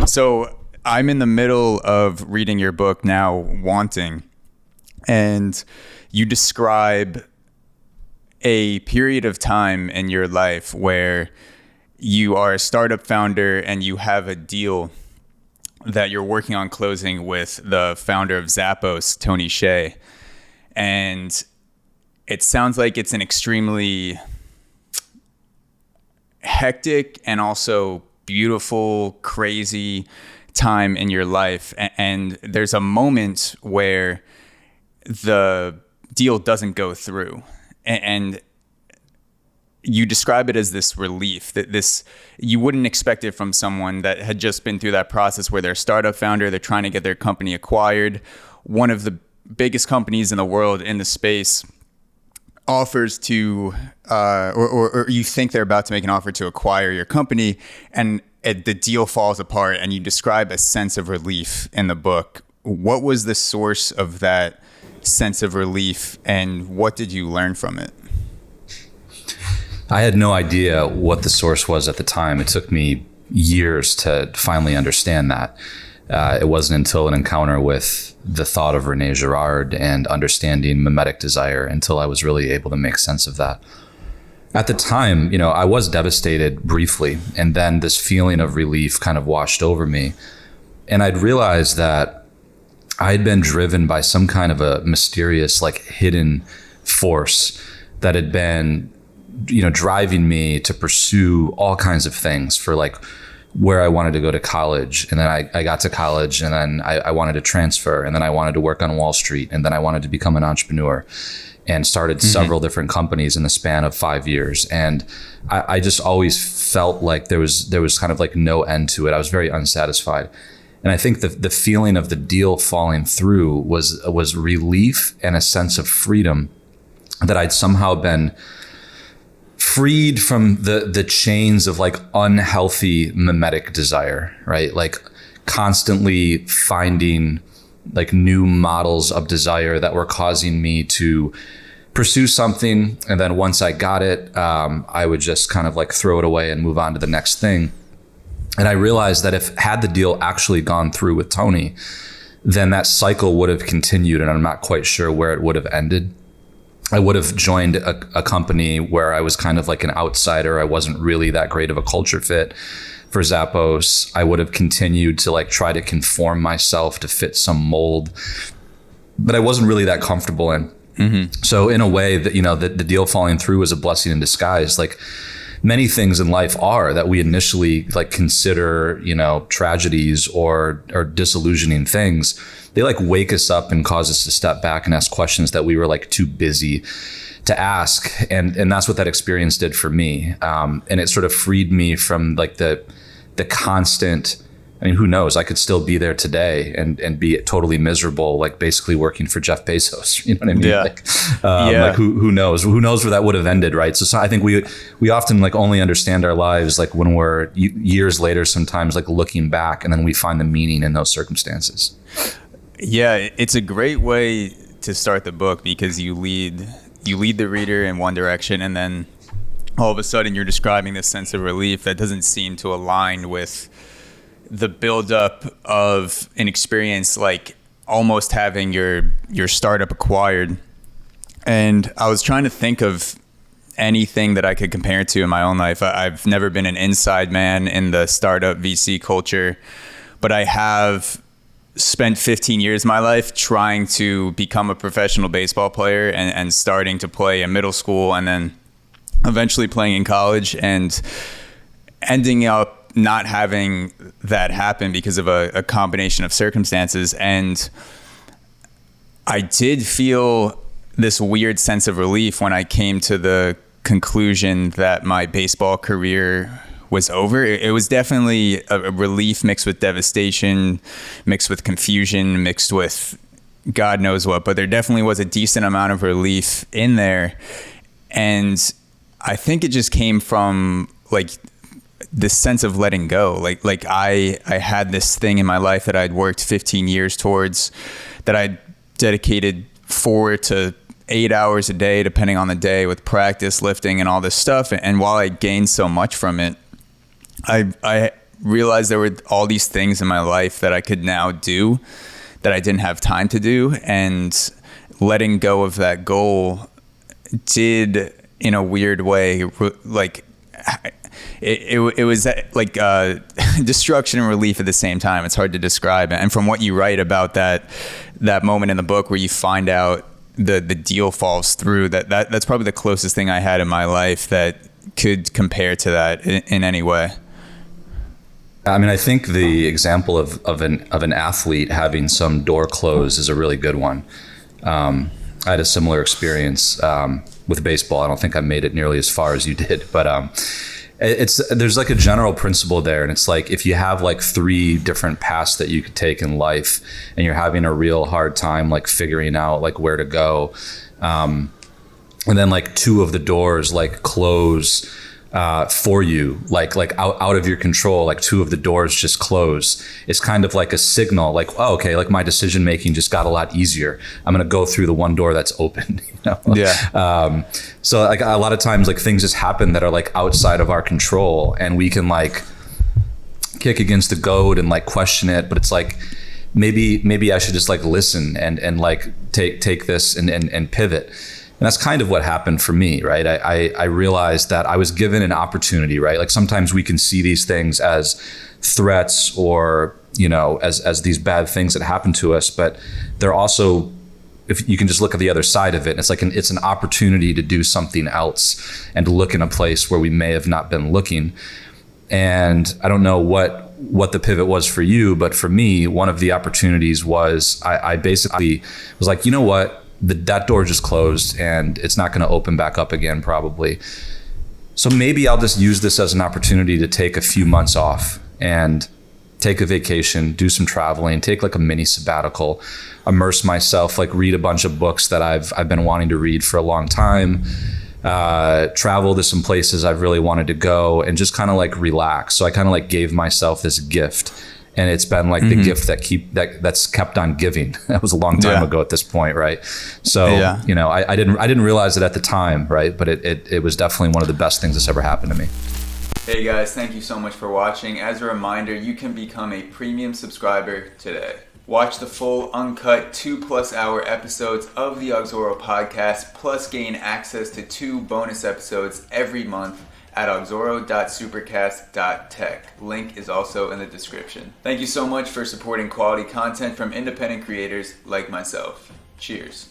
So I'm in the middle of reading your book now, Wanting, and you describe a period of time in your life where you are a startup founder and you have a deal that you're working on closing with the founder of Zappos, Tony Hsieh. And it sounds like it's an extremely hectic and also beautiful, crazy time in your life. And there's a moment where the deal doesn't go through. And you describe it as this relief, that this, you wouldn't expect it from someone that had just been through that process where they're a startup founder, they're trying to get their company acquired. One of the biggest companies in the world in the space offers to, or you think they're about to make an offer to acquire your company, and the deal falls apart, and you describe a sense of relief in the book. What was the source of that sense of relief, and what did you learn from it? I had no idea what the source was at the time. It took me years to finally understand that. It wasn't until an encounter with the thought of Rene Girard and understanding mimetic desire until I was really able to make sense of that. At the time, I was devastated briefly, and then this feeling of relief kind of washed over me. And I'd realized that I'd been driven by some kind of a mysterious, hidden force that had been, driving me to pursue all kinds of things for where I wanted to go to college. And then I got to college, and then I wanted to transfer, and then I wanted to work on Wall Street, and then I wanted to become an entrepreneur, and started several different companies in the span of 5 years. And I just always felt like there was kind of no end to it. I was very unsatisfied. And I think the feeling of the deal falling through was relief and a sense of freedom, that I'd somehow been freed from the chains of unhealthy mimetic desire, right? Constantly finding new models of desire that were causing me to pursue something. And then once I got it, I would just kind of throw it away and move on to the next thing. And I realized that had the deal actually gone through with Tony, then that cycle would have continued, and I'm not quite sure where it would have ended. I would have joined a company where I was kind of an outsider. I wasn't really that great of a culture fit for Zappos. I would have continued to try to conform myself to fit some mold, but I wasn't really that comfortable in. Mm-hmm. So in a way that, the deal falling through was a blessing in disguise. Many things in life are that we initially consider, tragedies or disillusioning things. They wake us up and cause us to step back and ask questions that we were too busy to ask. And that's what that experience did for me. And it sort of freed me from the constant, who knows, I could still be there today and be totally miserable, basically working for Jeff Bezos. You know what I mean? Yeah. Who knows where that would have ended, right? So I think we often only understand our lives when we're years later, sometimes looking back, and then we find the meaning in those circumstances. Yeah, it's a great way to start the book, because you lead the reader in one direction, and then all of a sudden you're describing this sense of relief that doesn't seem to align with the buildup of an experience almost having your startup acquired. And I was trying to think of anything that I could compare it to in my own life. I've never been an inside man in the startup VC culture, but I have spent 15 years of my life trying to become a professional baseball player, and starting to play in middle school, and then eventually playing in college, and ending up not having that happen because of a combination of circumstances. And I did feel this weird sense of relief when I came to the conclusion that my baseball career was over. It was definitely a relief mixed with devastation, mixed with confusion, mixed with God knows what, but there definitely was a decent amount of relief in there. And I think it just came from this sense of letting go. I had this thing in my life that I'd worked 15 years towards, that I dedicated 4 to 8 hours a day, depending on the day, with practice, lifting, and all this stuff. And while I gained so much from it, I realized there were all these things in my life that I could now do that I didn't have time to do. And letting go of that goal did, in a weird way, like it was like destruction and relief at the same time. It's hard to describe. And from what you write about that moment in the book where you find out the deal falls through, that's probably the closest thing I had in my life that could compare to that in any way. I mean, I think the example of an athlete having some door close is a really good one. I had a similar experience with baseball. I don't think I made it nearly as far as you did, but there's like a general principle there, and it's like if you have like 3 different paths that you could take in life, and you're having a real hard time like figuring out like where to go, and then like 2 of the doors like close for you, like out of your control, like 2 of the doors just close. It's kind of like a signal, like, oh, okay, like my decision making just got a lot easier. I'm gonna go through the one door that's open. You know? Yeah. So like a lot of times, like things just happen that are like outside of our control, and we can like kick against the goad and like question it, but it's like maybe I should just like listen and like take this and pivot. And that's kind of what happened for me, right? I realized that I was given an opportunity, right? Like sometimes we can see these things as threats or, you know, as these bad things that happen to us, but they're also, if you can just look at the other side of it, it's like it's an opportunity to do something else and to look in a place where we may have not been looking. And I don't know what the pivot was for you, but for me, one of the opportunities was I basically was like, you know what? That door just closed and it's not going to open back up again probably. So maybe I'll just use this as an opportunity to take a few months off and take a vacation, do some traveling, take like a mini sabbatical, immerse myself, like read a bunch of books that I've been wanting to read for a long time, travel to some places I've really wanted to go, and just kind of like relax. So I kind of like gave myself this gift. And it's been like the gift that's kept on giving. That was a long time ago at this point, right? So you know, I didn't realize it at the time, right? But it was definitely one of the best things that's ever happened to me. Hey guys, thank you so much for watching. As a reminder, you can become a premium subscriber today. Watch the full uncut 2+ hour episodes of the AUXORO podcast, plus gain access to 2 bonus episodes every month at auxoro.supercast.tech. Link is also in the description. Thank you so much for supporting quality content from independent creators like myself. Cheers.